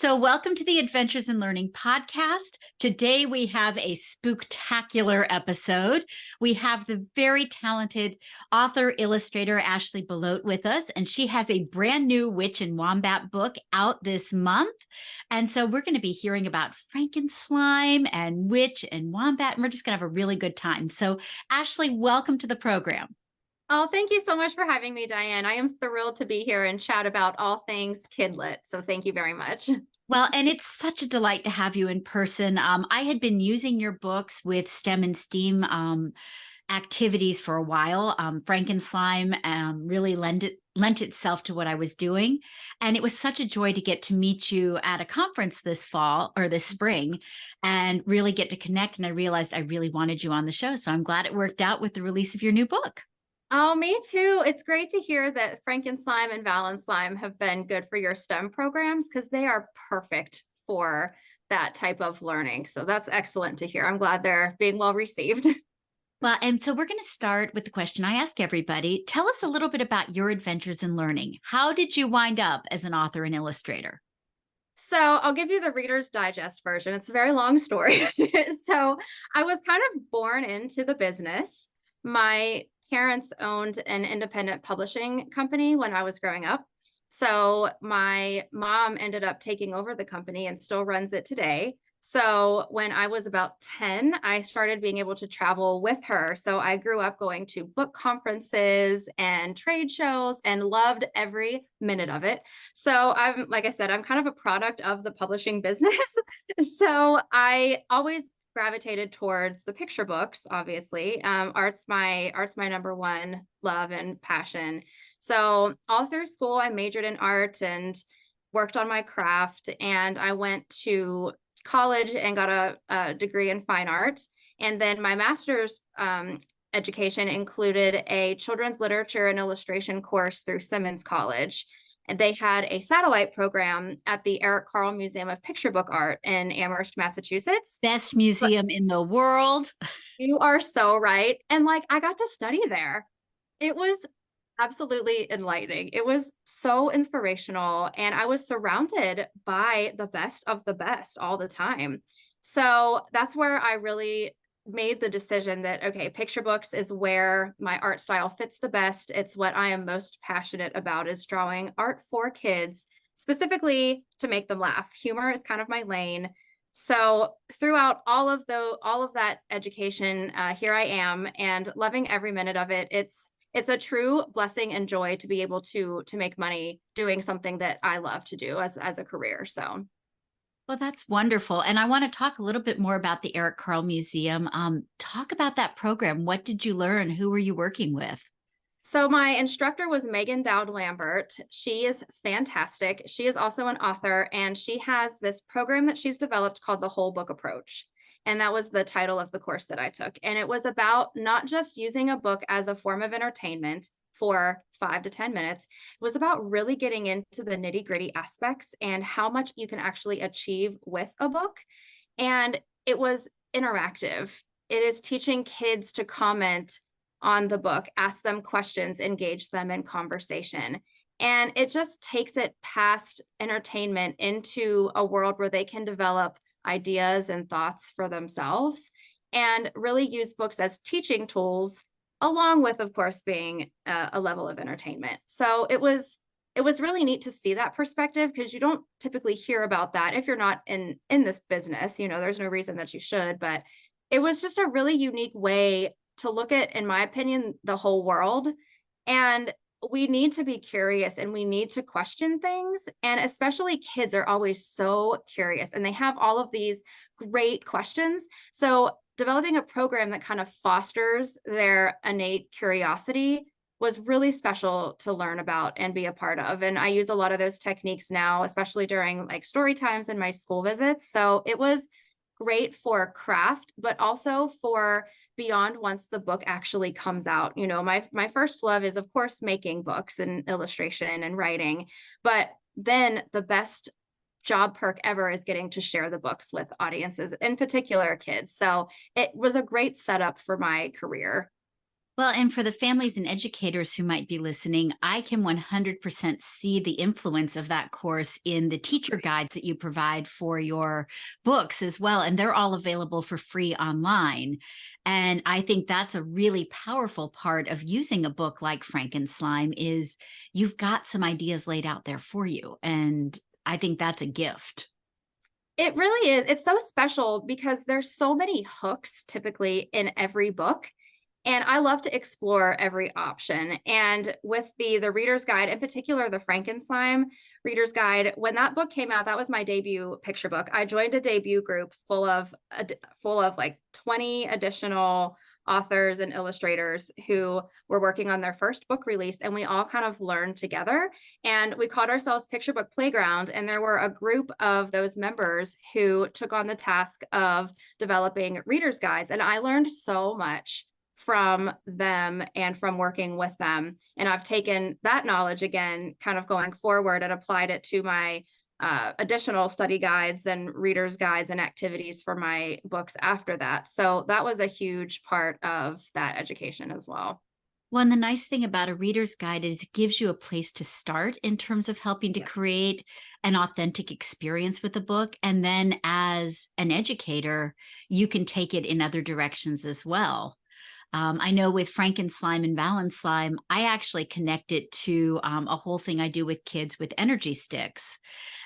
So, welcome to the Adventures in Learning podcast. Today, we have a spooktacular episode. We have the very talented author, illustrator, Ashley Belote with us, and she has a brand new Witch and Wombat book out this month. And so, we're going to be hearing about Frankenslime and Witch and Wombat, and we're just going to have a really good time. So, Ashley, welcome to the program. Oh, thank you so much for having me, Diane. I am thrilled to be here and chat about all things kidlit. So thank you very much. Well, and it's such a delight to have you in person. I had been using your books with STEM and STEAM activities for a while. Frankenslime really lent itself to what I was doing. And it was such a joy to get to meet you at a conference this fall or this spring and really get to connect. And I realized I really wanted you on the show. So I'm glad it worked out with the release of your new book. Oh, me too. It's great to hear that Frankenslime and Valenslime have been good for your STEM programs because they are perfect for that type of learning. So that's excellent to hear. I'm glad they're being well received. Well, and so we're going to start with the question I ask everybody. Tell us a little bit about your adventures in learning. How did you wind up as an author and illustrator? So I'll give you the Reader's Digest version. It's a very long story. So I was kind of born into the business. My parents owned an independent publishing company when I was growing up. So my mom ended up taking over the company and still runs it today. So when I was about 10, I started being able to travel with her. So I grew up going to book conferences and trade shows and loved every minute of it. So like I said, I'm kind of a product of the publishing business. So I always gravitated towards the picture books, obviously. Art's my number one love and passion. So all through school, I majored in art and worked on my craft. And I went to college and got a degree in fine art. And then my master's education included a children's literature and illustration course through Simmons College. And they had a satellite program at the Eric Carle Museum of Picture Book Art in Amherst, Massachusetts. Best museum in the world. You are so right. And I got to study there. It was absolutely enlightening. It was so inspirational. And I was surrounded by the best of the best all the time. So that's where I really made the decision that, okay, picture books is where my art style fits the best. It's what I am most passionate about, is drawing art for kids, specifically to make them laugh. Humor is kind of my lane. So throughout all of that education, here I am and loving every minute of it. It's a true blessing and joy to be able to make money doing something that I love to do as a career. So. Well, that's wonderful. And I want to talk a little bit more about the Eric Carle Museum. Talk about that program. What did you learn? Who were you working with? So my instructor was Megan Dowd Lambert. She is fantastic. She is also an author, and she has this program that she's developed called the Whole Book Approach. And that was the title of the course that I took. And it was about not just using a book as a form of entertainment for 5 to 10 minutes. It was about really getting into the nitty-gritty aspects and how much you can actually achieve with a book. And it was interactive. It is teaching kids to comment on the book, ask them questions, engage them in conversation. And it just takes it past entertainment into a world where they can develop ideas and thoughts for themselves and really use books as teaching tools, along with, of course, being a level of entertainment. So it was really neat to see that perspective, because you don't typically hear about that if you're not in this business. There's no reason that you should, but it was just a really unique way to look at, in my opinion, the whole world. And we need to be curious and we need to question things. And especially kids are always so curious and they have all of these great questions. So developing a program that kind of fosters their innate curiosity was really special to learn about and be a part of. And I use a lot of those techniques now, especially during story times and my school visits. So it was great for craft, but also for beyond once the book actually comes out. My first love is, of course, making books and illustration and writing, but then the best job perk ever is getting to share the books with audiences, in particular kids. So it was a great setup for my career. Well, and for the families and educators who might be listening, I can 100% see the influence of that course in the teacher guides that you provide for your books as well. And they're all available for free online. And I think that's a really powerful part of using a book like Frankenslime is you've got some ideas laid out there for you. And I think that's a gift. It really is. It's so special because there's so many hooks typically in every book. And I love to explore every option. And with the Reader's Guide, in particular, the Frankenslime Reader's Guide, when that book came out, that was my debut picture book. I joined a debut group full of like 20 additional authors and illustrators who were working on their first book release, and we all kind of learned together, and we called ourselves Picture Book Playground. And there were a group of those members who took on the task of developing readers guides, and I learned so much from them and from working with them. And I've taken that knowledge again, kind of going forward, and applied it to my additional study guides and readers guides and activities for my books after that. So that was a huge part of that education as well. Well, and the nice thing about a reader's guide is it gives you a place to start in terms of helping to create an authentic experience with the book. And then as an educator, you can take it in other directions as well. I know with Frankenslime and Valenslime, I actually connect it to a whole thing I do with kids with energy sticks.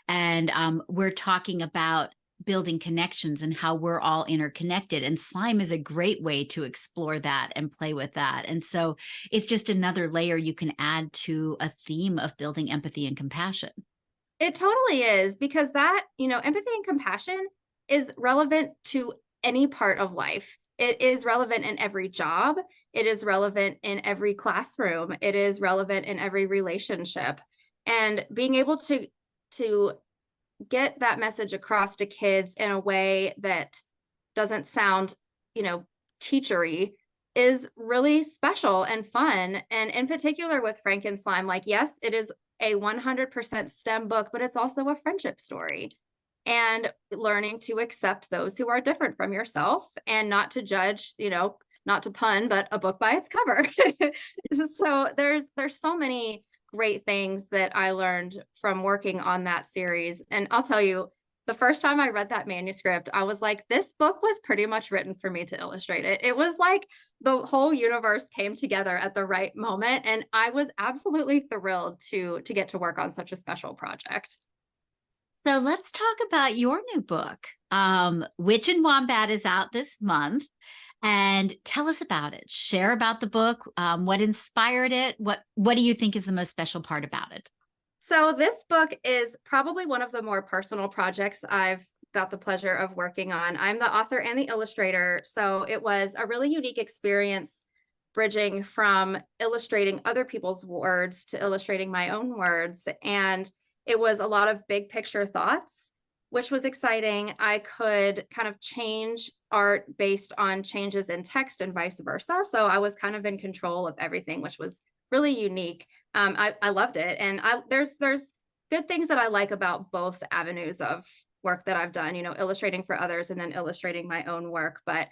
And we're talking about building connections and how we're all interconnected. And slime is a great way to explore that and play with that. And so it's just another layer you can add to a theme of building empathy and compassion. It totally is, because that, empathy and compassion is relevant to any part of life. It is relevant in every job. It is relevant in every classroom. It is relevant in every relationship. And being able to get that message across to kids in a way that doesn't sound, teachery is really special and fun. And in particular with Frankenslime, like, yes, it is a 100% STEM book, but it's also a friendship story. And learning to accept those who are different from yourself and not to judge, not to pun, but a book by its cover. So there's so many great things that I learned from working on that series. And I'll tell you, the first time I read that manuscript, I was like, this book was pretty much written for me to illustrate it. It was like the whole universe came together at the right moment. And I was absolutely thrilled to get to work on such a special project. So let's talk about your new book. Witch and Wombat is out this month. And tell us about it. Share about the book. What inspired it? What do you think is the most special part about it? So this book is probably one of the more personal projects I've got the pleasure of working on. I'm the author and the illustrator, so it was a really unique experience bridging from illustrating other people's words to illustrating my own words. And it was a lot of big picture thoughts, which was exciting. I could kind of change art based on changes in text and vice versa. So I was kind of in control of everything, which was really unique. I loved it. And there's good things that I like about both avenues of work that I've done, illustrating for others and then illustrating my own work. But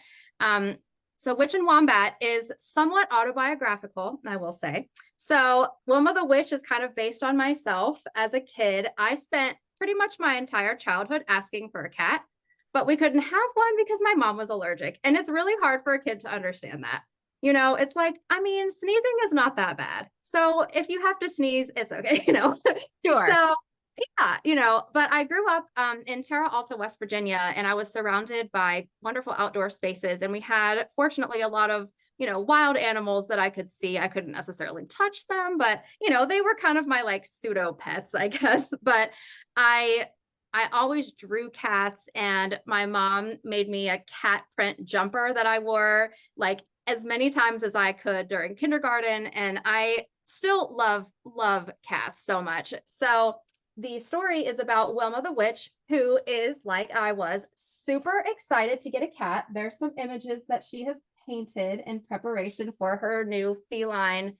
so Witch and Wombat is somewhat autobiographical, I will say. So Wilma the Witch is kind of based on myself. As a kid, I spent pretty much my entire childhood asking for a cat, but we couldn't have one because my mom was allergic. And it's really hard for a kid to understand that. It's like, sneezing is not that bad. So if you have to sneeze, it's okay, Sure. So yeah, but I grew up in Terra Alta, West Virginia, and I was surrounded by wonderful outdoor spaces. And we had, fortunately, a lot of, wild animals that I could see. I couldn't necessarily touch them, but, they were kind of my like pseudo pets, I guess. But I always drew cats, and my mom made me a cat print jumper that I wore like as many times as I could during kindergarten. And I still love cats so much. So the story is about Wilma the Witch, who is, like I was, super excited to get a cat. There's some images that she has painted in preparation for her new feline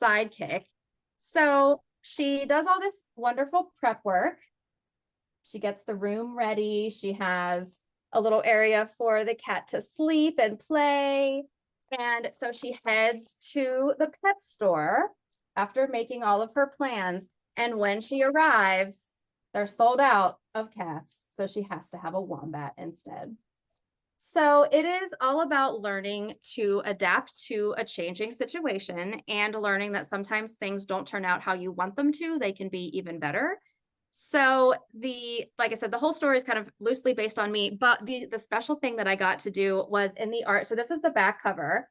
sidekick. So she does all this wonderful prep work. She gets the room ready. She has a little area for the cat to sleep and play. And so she heads to the pet store after making all of her plans. And when she arrives, they're sold out of cats. So she has to have a wombat instead. So it is all about learning to adapt to a changing situation and learning that sometimes things don't turn out how you want them to. They can be even better. So like I said, the whole story is kind of loosely based on me, but the special thing that I got to do was in the art. So this is the back cover.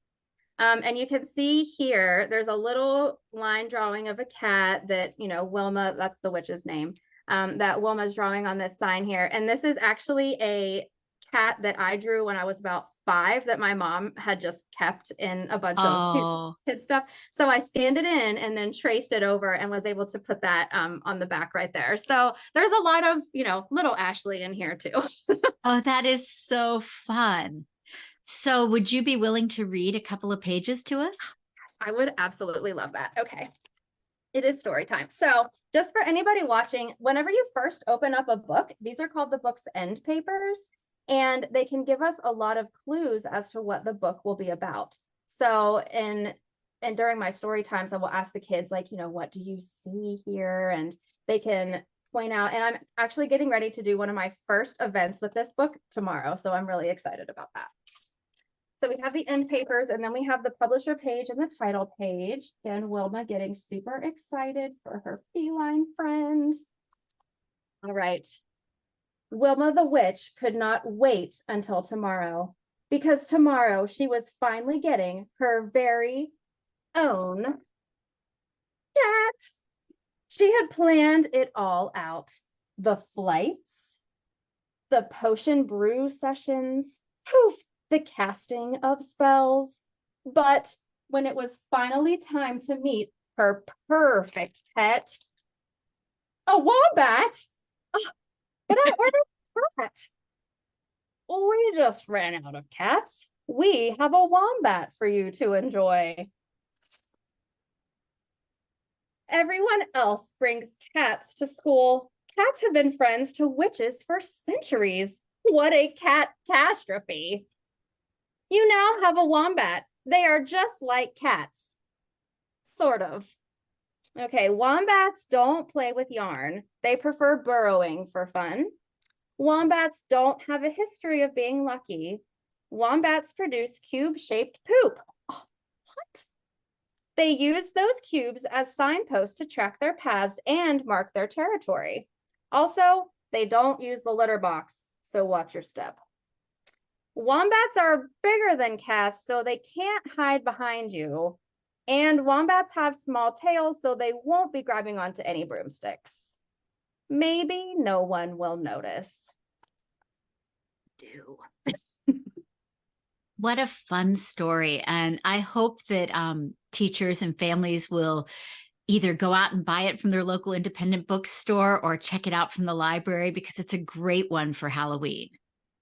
And you can see here, there's a little line drawing of a cat that, Wilma, that's the witch's name, that Wilma's drawing on this sign here. And this is actually a cat that I drew when I was about 5 that my mom had just kept in a bunch of Oh, kid stuff. So I scanned it in and then traced it over and was able to put that on the back right there. So there's a lot of, little Ashley in here too. oh, that is so fun. So would you be willing to read a couple of pages to us? I would absolutely love that. Okay. It is story time. So just for anybody watching, whenever you first open up a book, these are called the book's end papers, and they can give us a lot of clues as to what the book will be about. So and during my story times, I will ask the kids, like, what do you see here? And they can point out, and I'm actually getting ready to do one of my first events with this book tomorrow. So I'm really excited about that. So we have the end papers, and then we have the publisher page and the title page. And Wilma getting super excited for her feline friend. All right. Wilma the witch could not wait until tomorrow, because tomorrow she was finally getting her very own cat. She had planned it all out. The flights, the potion brew sessions, poof, the casting of spells. But when it was finally time to meet her perfect pet, a wombat, but I ordered a cat. We just ran out of cats. We have a wombat for you to enjoy. Everyone else brings cats to school. Cats have been friends to witches for centuries. What a catastrophe. You now have a wombat. They are just like cats. Sort of. Okay, wombats don't play with yarn. They prefer burrowing for fun. Wombats don't have a history of being lucky. Wombats produce cube-shaped poop. Oh, what? They use those cubes as signposts to track their paths and mark their territory. Also, they don't use the litter box, so watch your step. Wombats are bigger than cats, so they can't hide behind you. And wombats have small tails, so they won't be grabbing onto any broomsticks. Maybe no one will notice. Do. What a fun story. And I hope that teachers and families will either go out and buy it from their local independent bookstore or check it out from the library, because it's a great one for Halloween.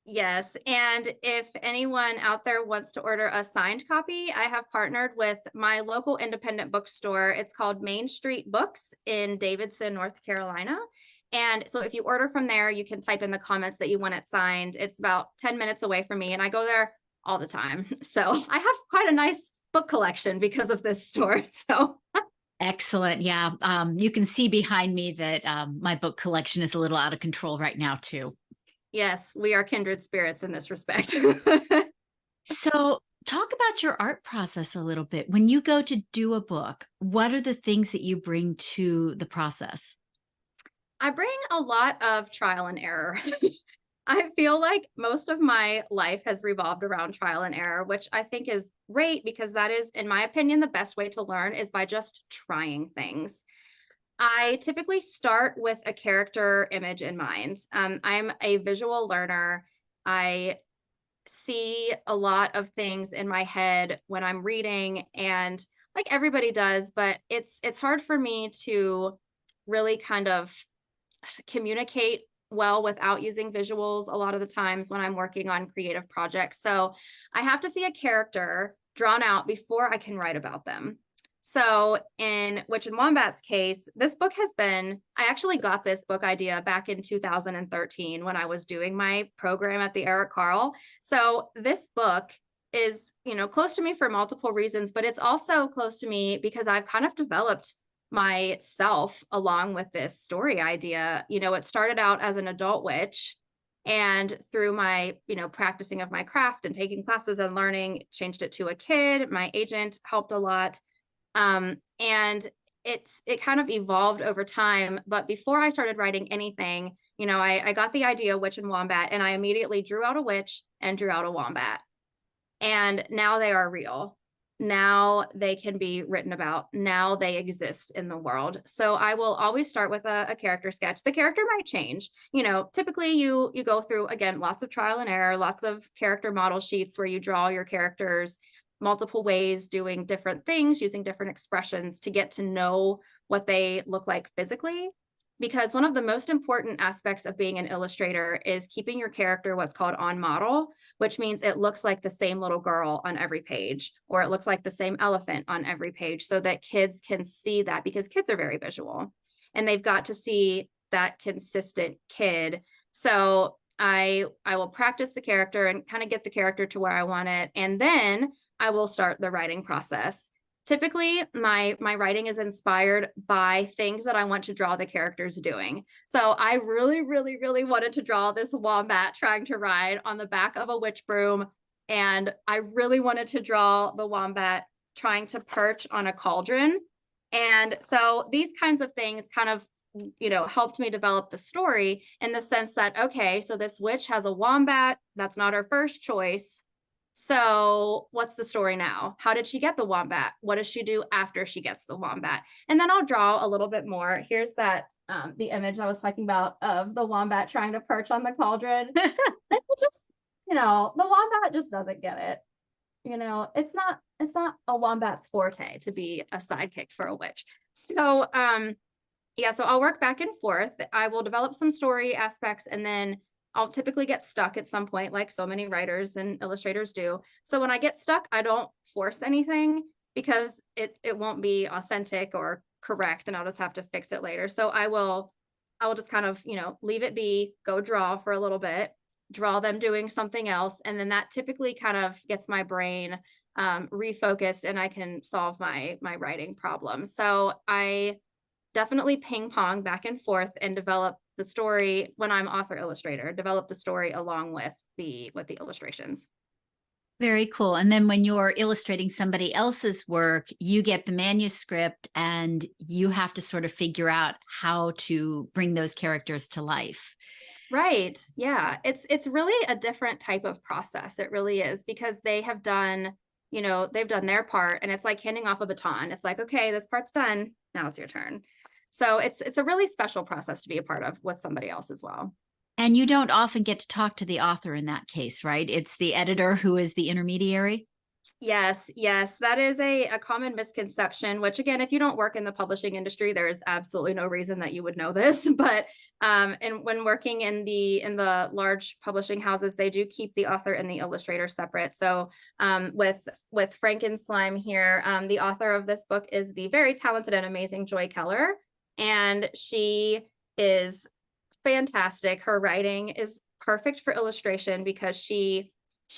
Yes. And if anyone out there wants to order a signed copy, I have partnered with my local independent bookstore. It's called Main Street Books in Davidson, North Carolina. And so if you order from there, you can type in the comments that you want it signed. It's about 10 minutes away from me, and I go there all the time. So I have quite a nice book collection because of this store. So Excellent. Yeah. You can see behind me that my book collection is a little out of control right now, too. yes, we are kindred spirits in this respect. So, talk about your art process a little bit. When you go to do a book, what are the things that you bring to the process? I bring a lot of trial and error. I feel like most of my life has revolved around trial and error, which I think is great because that is, in my opinion, the best way to learn is by just trying things. I typically start with a character image in mind. I'm a visual learner. I see a lot of things in my head when I'm reading, and like everybody does, but it's hard for me to really kind of communicate well without using visuals a lot of the times when I'm working on creative projects. So I have to see a character drawn out before I can write about them. So in Wombat's case, this book has been, I actually got this book idea back in 2013 when I was doing my program at the Eric Carle. So this book is, close to me for multiple reasons, but it's also close to me because I've kind of developed myself along with this story idea. It started out as an adult witch, and through my, practicing of my craft and taking classes and learning, changed it to a kid. My agent helped a lot. And it kind of evolved over time. But before I started writing anything, I got the idea witch and wombat, and I immediately drew out a witch and drew out a wombat. And now they are real. Now they can be written about. Now they exist in the world. So I will always start with a character sketch. The character might change. Typically you go through, again, lots of trial and error, lots of character model sheets where you draw your characters multiple ways, doing different things, using different expressions to get to know what they look like physically. Because one of the most important aspects of being an illustrator is keeping your character what's called on model, which means it looks like the same little girl on every page, or it looks like the same elephant on every page, so that kids can see that, because kids are very visual and they've got to see that consistent kid. So I will practice the character and kind of get the character to where I want it. And then I will start the writing process. Typically, my writing is inspired by things that I want to draw the characters doing. So I really, really, really wanted to draw this wombat trying to ride on the back of a witch broom. And I really wanted to draw the wombat trying to perch on a cauldron. And so these kinds of things kind of, helped me develop the story, in the sense that, okay, so this witch has a wombat. That's not her first choice. So what's the story now? How did she get the wombat? What does she do after she gets the wombat? And then I'll draw a little bit more. Here's that, the image I was talking about of the wombat trying to perch on the cauldron. It just, the wombat just doesn't get it. It's not a wombat's forte to be a sidekick for a witch. So, yeah, so I'll work back and forth. I will develop some story aspects, and then I'll typically get stuck at some point, like so many writers and illustrators do. So when I get stuck, I don't force anything, because it won't be authentic or correct, and I'll just have to fix it later. So I will just kind of, leave it be, go draw for a little bit, draw them doing something else. And then that typically kind of gets my brain refocused, and I can solve my writing problem. So I definitely ping pong back and forth and develop the story when I'm author illustrator, develop the story along with the illustrations. Very cool. And then when you're illustrating somebody else's work, you get the manuscript and you have to sort of figure out how to bring those characters to life. Right. Yeah. It's really a different type of process. It really is, because they have done, they've done their part, and it's like handing off a baton. It's like, okay, this part's done. Now it's your turn. So it's a really special process to be a part of with somebody else as well. And you don't often get to talk to the author in that case, right? It's the editor who is the intermediary. Yes, that is a common misconception, which, again, if you don't work in the publishing industry, there is absolutely no reason that you would know this. But and when working in the large publishing houses, they do keep the author and the illustrator separate. So with Frankenslime here, the author of this book is the very talented and amazing Joy Keller, and she is fantastic. Her writing is perfect for illustration, because she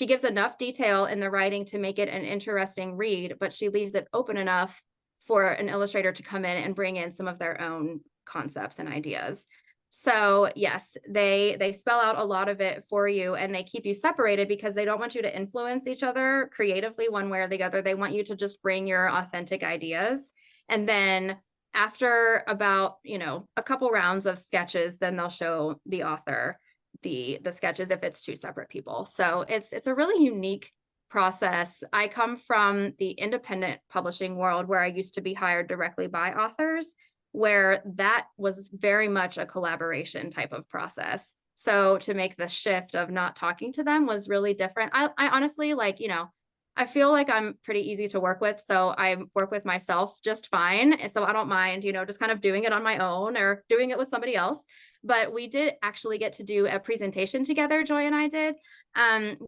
gives enough detail in the writing to make it an interesting read, but she leaves it open enough for an illustrator to come in and bring in some of their own concepts and ideas. So yes, they spell out a lot of it for you, and they keep you separated because they don't want you to influence each other creatively one way or the other. They want you to just bring your authentic ideas. And then after about, a couple rounds of sketches, then they'll show the author the sketches if it's two separate people. So it's a really unique process. I come from the independent publishing world, where I used to be hired directly by authors, where that was very much a collaboration type of process. So to make the shift of not talking to them was really different. I honestly, I feel like I'm pretty easy to work with. So I work with myself just fine. And so I don't mind, just kind of doing it on my own or doing it with somebody else. But we did actually get to do a presentation together. Joy and I did.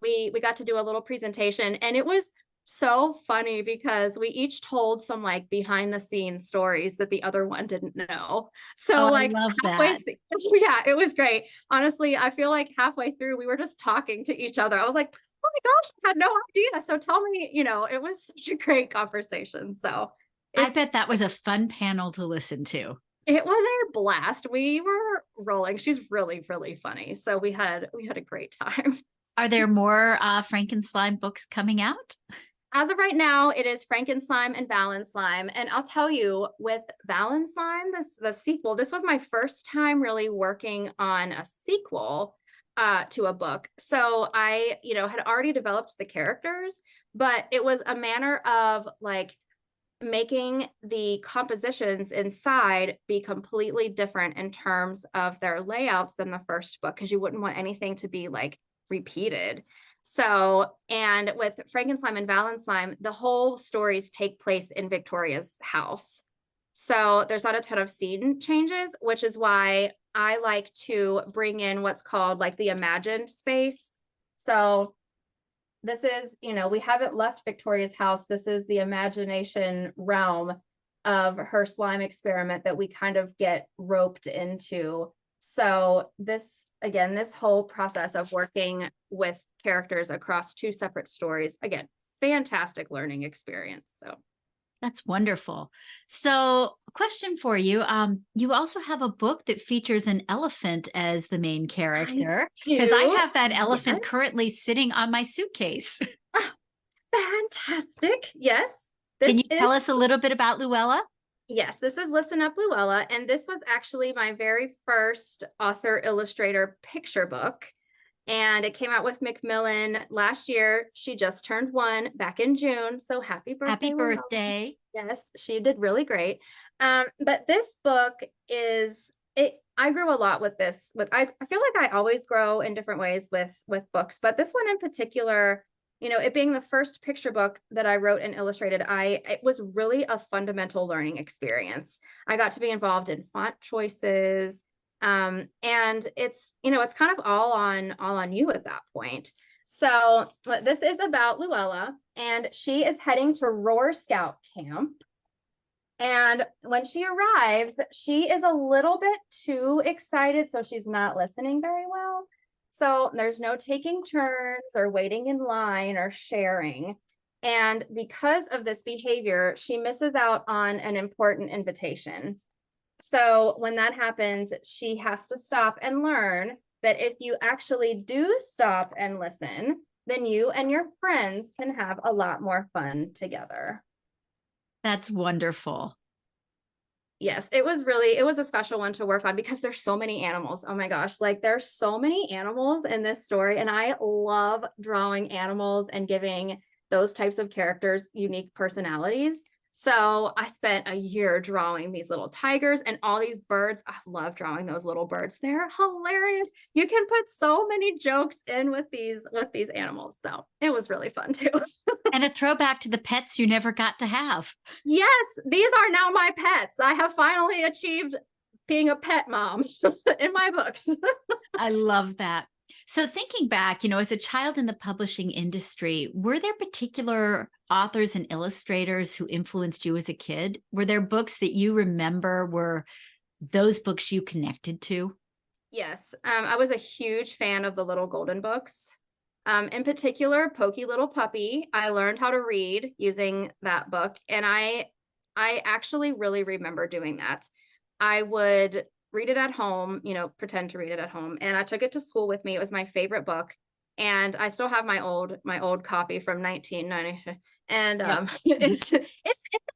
We got to do a little presentation, and it was so funny because we each told some behind the scenes stories that the other one didn't know. So Oh, I love that. Yeah, it was great. Honestly, I feel like halfway through we were just talking to each other. I was like, oh my gosh, I had no idea. So tell me, it was such a great conversation. So I it's bet that was a fun panel to listen to. it was a blast. We were rolling. She's really, really funny. So we had a great time. Are there more Frankenstein books coming out? As of right now, it is Frankenslime and Valenslime. And I'll tell you, with Valenslime, the sequel, this was my first time really working on a sequel to a book. So I, had already developed the characters, but it was a manner of like making the compositions inside be completely different in terms of their layouts than the first book, because you wouldn't want anything to be like repeated. So, and with Frankenslime and Valenslime, the whole stories take place in Victoria's house. So there's not a ton of scene changes, which is why I like to bring in what's called like the imagined space. So this is, we haven't left Victoria's house. This is the imagination realm of her slime experiment that we kind of get roped into. So this, again, this whole process of working with characters across two separate stories, again, fantastic learning experience. So That's wonderful. So, question for you. You also have a book that features an elephant as the main character, because I do. have that elephant Yes. currently sitting on my suitcase. Ah, fantastic. Yes. Can This you is tell us a little bit about Luella? Yes, this is Listen Up Luella, and this was actually my very first author illustrator picture book. And it came out with Macmillan last year. She just turned 1 back in June. So happy Happy birthday, Luella. birthday. Yes, she did really great. But this book is it. I grew a lot with this. I feel like I always grow in different ways with books, but this one in particular, it being the first picture book that I wrote and illustrated, it was really a fundamental learning experience. I got to be involved in font choices, and it's kind of all on you at that point. So but this is about Luella, and she is heading to Roar Scout Camp. And when she arrives, she is a little bit too excited, so she's not listening very well. So there's no taking turns or waiting in line or sharing. And because of this behavior, she misses out on an important invitation. So when that happens, she has to stop and learn that if you actually do stop and listen, then you and your friends can have a lot more fun together. That's wonderful. Yes, it was a special one to work on because there's so many animals. Oh my gosh, like there's so many animals in this story, and I love drawing animals and giving those types of characters unique personalities. So I spent a year drawing these little tigers and all these birds. I love drawing those little birds. They're hilarious. You can put so many jokes in with these animals. So it was really fun too. And a throwback to the pets you never got to have. Yes, these are now my pets. I have finally achieved being a pet mom in my books. I love that. So, thinking back, as a child in the publishing industry, were there particular authors and illustrators who influenced you as a kid? Were there books that you remember were those books you connected to? Yes, I was a huge fan of the Little Golden books. In particular, Pokey Little Puppy. I learned how to read using that book, and I actually really remember doing that. I would read it at home, pretend to read it at home, and I took it to school with me. It was my favorite book, and I still have my old copy from 1990, and Yep. it's in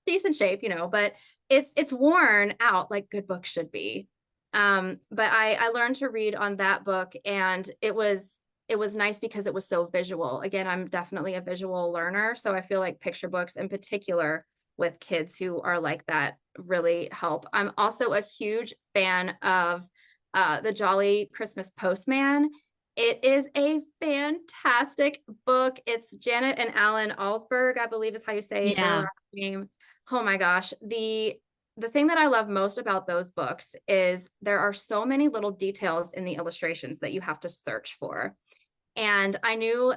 decent shape, but it's worn out like good books should be. But I learned to read on that book, and it was nice because it was so visual. Again, I'm definitely a visual learner, so I feel like picture books in particular with kids who are like that really help. I'm also a huge fan of The Jolly Christmas Postman. It is a fantastic book. It's Janet and Alan Alsberg, I believe is how you say their Yeah. last name. Oh my gosh. The thing that I love most about those books is there are so many little details in the illustrations that you have to search for. And I knew,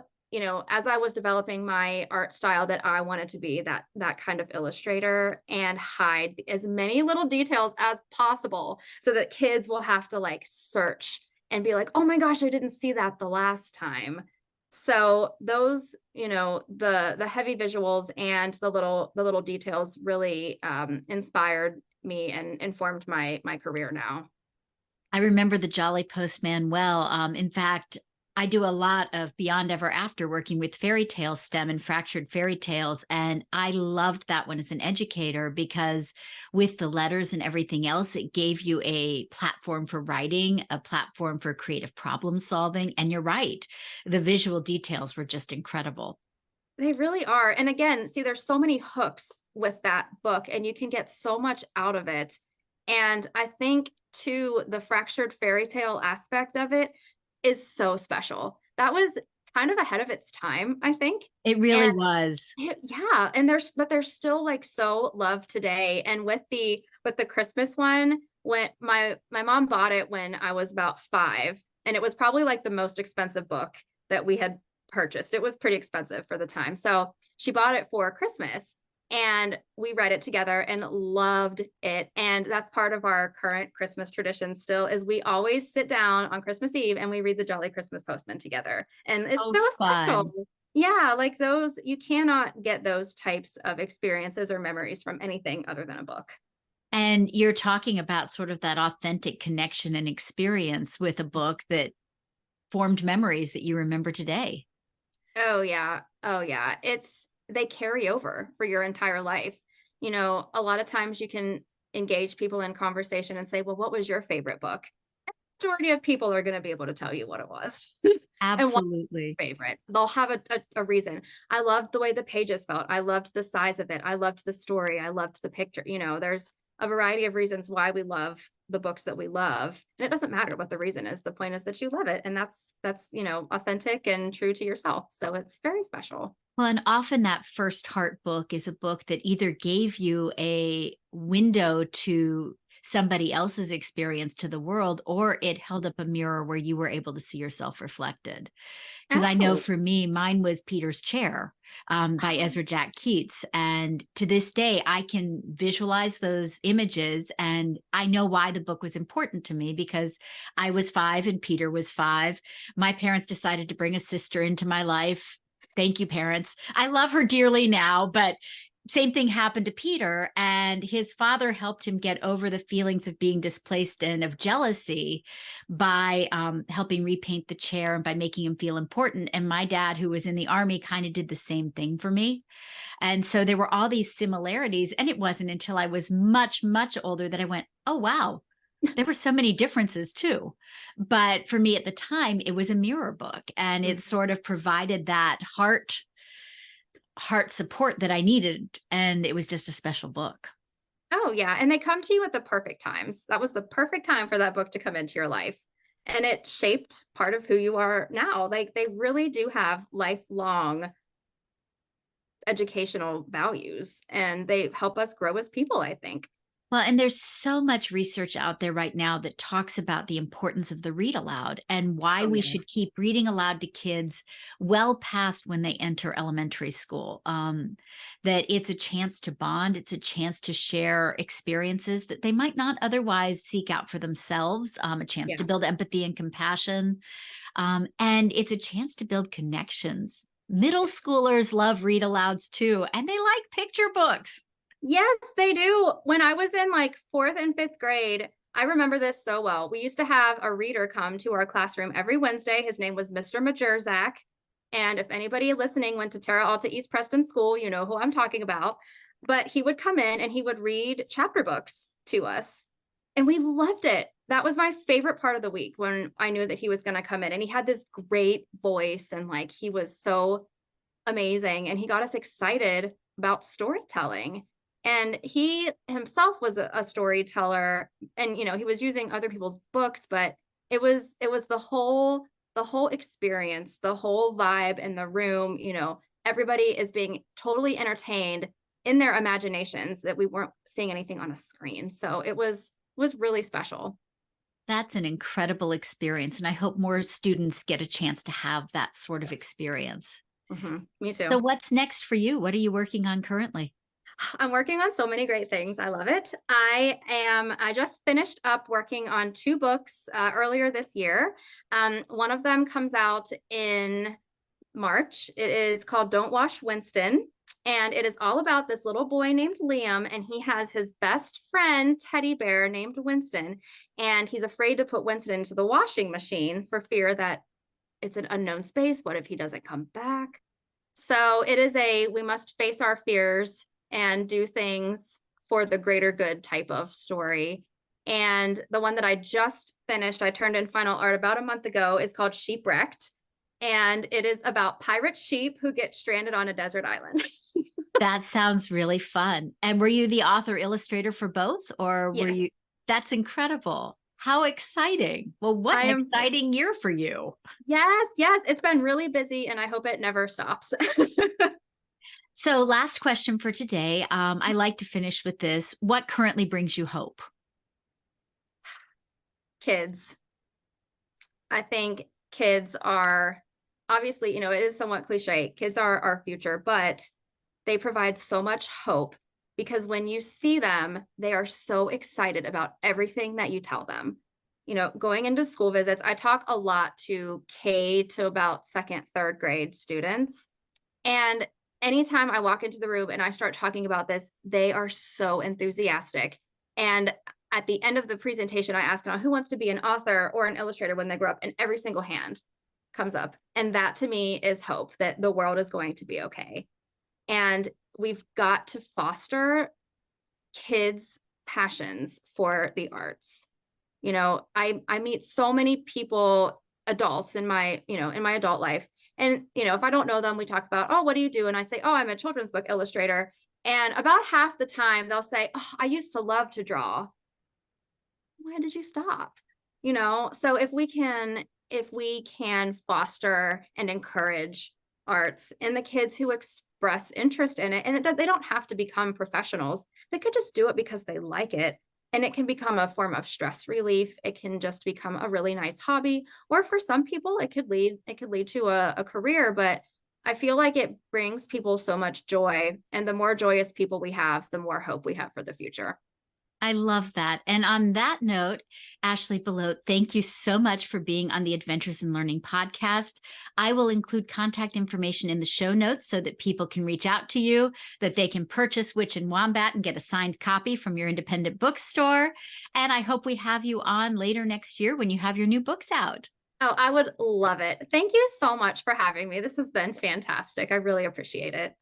as I was developing my art style, that I wanted to be that kind of illustrator and hide as many little details as possible so that kids will have to like search and be like, oh my gosh, I didn't see that the last time. So those, the heavy visuals and the little details really inspired me and informed my career now. I remember the Jolly Postman well. In fact, I do a lot of Beyond Ever After working with fairy tale STEM and fractured fairy tales. And I loved that one as an educator because with the letters and everything else, it gave you a platform for writing, a platform for creative problem solving. And you're right, the visual details were just incredible. They really are. And again, see, there's so many hooks with that book, and you can get so much out of it. And I think too, the fractured fairy tale aspect of it is so special. That was kind of ahead of its time, I think. It really was. Yeah, and they're still, like, so loved today, and with the Christmas one, when my mom bought it when I was about 5, and it was probably, like, the most expensive book that we had purchased. It was pretty expensive for the time, so she bought it for Christmas, and we read it together and loved it, and that's part of our current Christmas tradition still, is we always sit down on Christmas Eve and we read The Jolly Christmas Postman together, and it's Oh, so fun. special. Yeah, like those you cannot get those types of experiences or memories from anything other than a book. And you're talking about sort of that authentic connection and experience with a book that formed memories that you remember today. Oh, yeah. Oh, yeah. They carry over for your entire life. A lot of times you can engage people in conversation and say, "Well, what was your favorite book?" Majority of people are gonna be able to tell you what it was. And Absolutely. favorite. They'll have a reason. I loved the way the pages felt. I loved the size of it. I loved the story. I loved the picture. There's a variety of reasons why we love the books that we love. And it doesn't matter what the reason is. The point is that you love it. And that's authentic and true to yourself. So it's very special. Well, and often that first heart book is a book that either gave you a window to somebody else's experience to the world, or it held up a mirror where you were able to see yourself reflected. Because I know Absolutely. for me, mine was Peter's Chair by Ezra Jack Keats. And to this day, I can visualize those images. And I know why the book was important to me because I was 5 and Peter was 5. My parents decided to bring a sister into my life. Thank you, parents. I love her dearly now, but same thing happened to Peter, and his father helped him get over the feelings of being displaced and of jealousy by helping repaint the chair and by making him feel important. And my dad, who was in the army, kind of did the same thing for me. And so there were all these similarities. And it wasn't until I was much, much older that I went, oh, wow, there were so many differences too. But for me at the time, it was a mirror book, and it Mhm. sort of provided that heart support that I needed. And it was just a special book. Oh, yeah, and they come to you at the perfect times. That was the perfect time for that book to come into your life, and it shaped part of who you are now. Like, they really do have lifelong educational values, and they help us grow as people, I think. Well, and there's so much research out there right now that talks about the importance of the read aloud and why Oh, we yeah. should keep reading aloud to kids well past when they enter elementary school. That it's a chance to bond, it's a chance to share experiences that they might not otherwise seek out for themselves, a chance to Yeah. build empathy and compassion, and it's a chance to build connections. Middle schoolers love read alouds too, and they like picture books. Yes, they do. When I was in, like, 4th and 5th grade, I remember this so well. We used to have a reader come to our classroom every Wednesday. His name was Mr. Majerzak, and if anybody listening went to Terra Alta East Preston School, you know who I'm talking about. But he would come in and he would read chapter books to us, and we loved it. That was my favorite part of the week when I knew that he was gonna come in, and he had this great voice, and, like, he was so amazing, and he got us excited about storytelling. And he himself was a storyteller, and he was using other people's books, but it was the whole experience, the whole vibe in the room. Everybody is being totally entertained in their imaginations, that we weren't seeing anything on a screen. So it was really special. That's an incredible experience, and I hope more students get a chance to have that sort of Yes. experience. Me So too. what's next for you? What are you working on currently? I'm working on so many great things. I love it. I just finished up working on 2 books earlier this year. One of them comes out in March. It is called Don't Wash Winston. And it is all about this little boy named Liam, and he has his best friend, teddy bear, named Winston. And he's afraid to put Winston into the washing machine for fear that it's an unknown space. What if he doesn't come back? So it is we must face our fears and do things for the greater good type of story. And the one that I just finished, I turned in final art about a month ago, is called Sheepwrecked. And it is about pirate sheep who get stranded on a desert island. That sounds really fun. And were you the author illustrator for both, or were Yes. you? That's incredible. How exciting. Well, what I an am, exciting year for you. yes, yes, it's been really busy and I hope it never stops. So, last question for today. I like to finish with this. What currently brings you hope? Kids. I think kids are obviously, it is somewhat cliche. Kids are our future, but they provide so much hope because when you see them, they are so excited about everything that you tell them. Going into school visits, I talk a lot to K to about second, third grade students. And anytime I walk into the room and I start talking about this, they are so enthusiastic. And at the end of the presentation, I ask them, who wants to be an author or an illustrator when they grow up? And every single hand comes up. And that to me is hope that the world is going to be okay. And we've got to foster kids' passions for the arts. I meet so many people, adults in my adult life. And, if I don't know them, we talk about, oh, what do you do? And I say, oh, I'm a children's book illustrator. And about half the time they'll say, oh, I used to love to draw. Why did you stop? So if we can foster and encourage arts in the kids who express interest in it, and they don't have to become professionals. They could just do it because they like it. And it can become a form of stress relief. It can just become a really nice hobby. Or for some people, it could lead to a career. But I feel like it brings people so much joy. And the more joyous people we have, the more hope we have for the future. I love that. And on that note, Ashley Belote, thank you so much for being on the Adventures in Learning podcast. I will include contact information in the show notes so that people can reach out to you, that they can purchase Witch and Wombat and get a signed copy from your independent bookstore. And I hope we have you on later next year when you have your new books out. Oh, I would love it. Thank you so much for having me. This has been fantastic. I really appreciate it.